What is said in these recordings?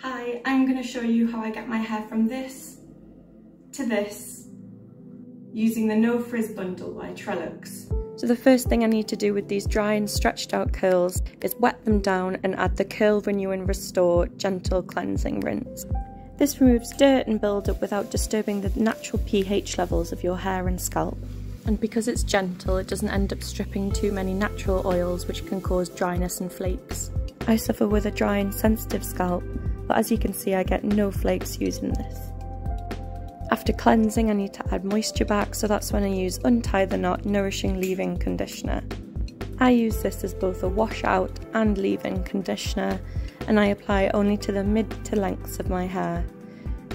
Hi, I'm going to show you how I get my hair from this to this using the No Frizz bundle by Tre Luxe. So the first thing I need to do with these dry and stretched out curls is wet them down and add the Curl Renew and Restore Gentle Cleansing Rinse. This removes dirt and build-up without disturbing the natural pH levels of your hair and scalp. And because it's gentle, it doesn't end up stripping too many natural oils which can cause dryness and flakes. I suffer with a dry and sensitive scalp, but as you can see I get no flakes using this. After cleansing I need to add moisture back, so that's when I use Untie the Knot Nourishing Leave-In Conditioner. I use this as both a wash out and leave-in conditioner, and I apply only to the mid to lengths of my hair.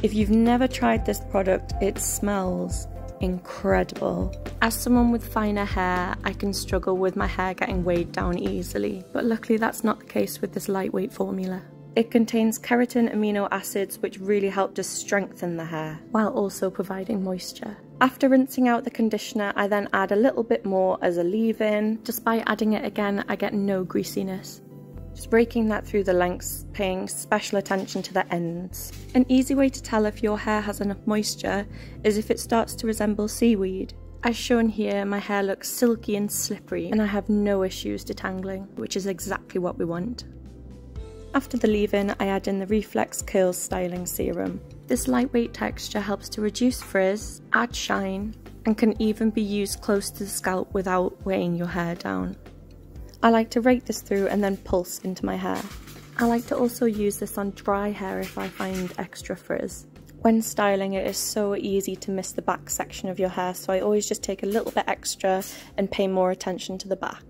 If you've never tried this product, it smells incredible. As someone with finer hair, I can struggle with my hair getting weighed down easily, but luckily that's not the case with this lightweight formula. It contains keratin amino acids which really help to strengthen the hair, while also providing moisture. After rinsing out the conditioner, I then add a little bit more as a leave-in. Just by adding it again, I get no greasiness. Just raking that through the lengths, paying special attention to the ends. An easy way to tell if your hair has enough moisture is if it starts to resemble seaweed. As shown here, my hair looks silky and slippery and I have no issues detangling, which is exactly what we want. After the leave-in, I add in the ReFlex Curl Styling Serum. This lightweight texture helps to reduce frizz, add shine, and can even be used close to the scalp without weighing your hair down. I like to rake this through and then pulse into my hair. I like to also use this on dry hair if I find extra frizz. When styling, it is so easy to miss the back section of your hair, so I always just take a little bit extra and pay more attention to the back.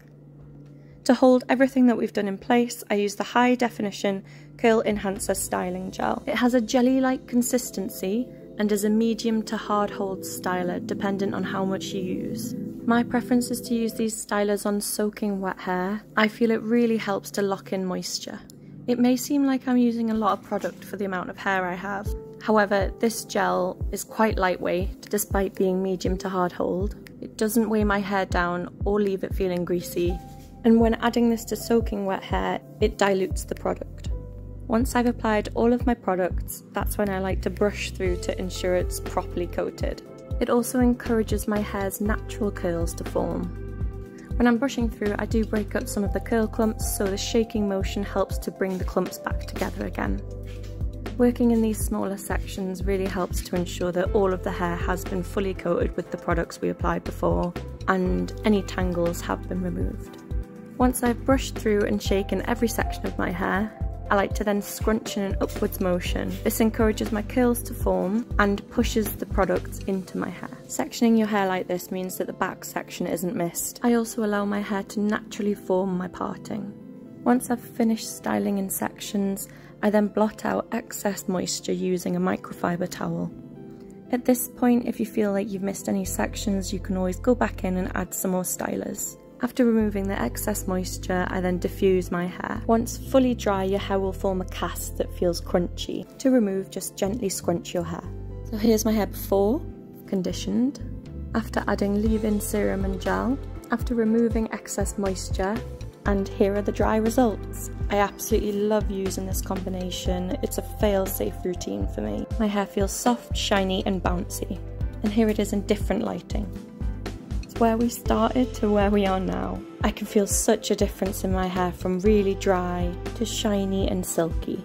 To hold everything that we've done in place, I use the High Definition Curl Enhancer Styling Gel. It has a jelly-like consistency and is a medium to hard hold styler dependent on how much you use. My preference is to use these stylers on soaking wet hair. I feel it really helps to lock in moisture. It may seem like I'm using a lot of product for the amount of hair I have. However, this gel is quite lightweight despite being medium to hard hold. It doesn't weigh my hair down or leave it feeling greasy. And when adding this to soaking wet hair, it dilutes the product. Once I've applied all of my products, that's when I like to brush through to ensure it's properly coated. It also encourages my hair's natural curls to form. When I'm brushing through, I do break up some of the curl clumps, so the shaking motion helps to bring the clumps back together again. Working in these smaller sections really helps to ensure that all of the hair has been fully coated with the products we applied before, and any tangles have been removed. Once I've brushed through and shaken every section of my hair, I like to then scrunch in an upwards motion. This encourages my curls to form and pushes the products into my hair. Sectioning your hair like this means that the back section isn't missed. I also allow my hair to naturally form my parting. Once I've finished styling in sections, I then blot out excess moisture using a microfiber towel. At this point, if you feel like you've missed any sections, you can always go back in and add some more stylers. After removing the excess moisture, I then diffuse my hair. Once fully dry, your hair will form a cast that feels crunchy. To remove, just gently scrunch your hair. So here's my hair before, conditioned. After adding leave-in serum and gel. After removing excess moisture. And here are the dry results. I absolutely love using this combination. It's a fail-safe routine for me. My hair feels soft, shiny and bouncy. And here it is in different lighting. Where we started to where we are now. I can feel such a difference in my hair from really dry to shiny and silky.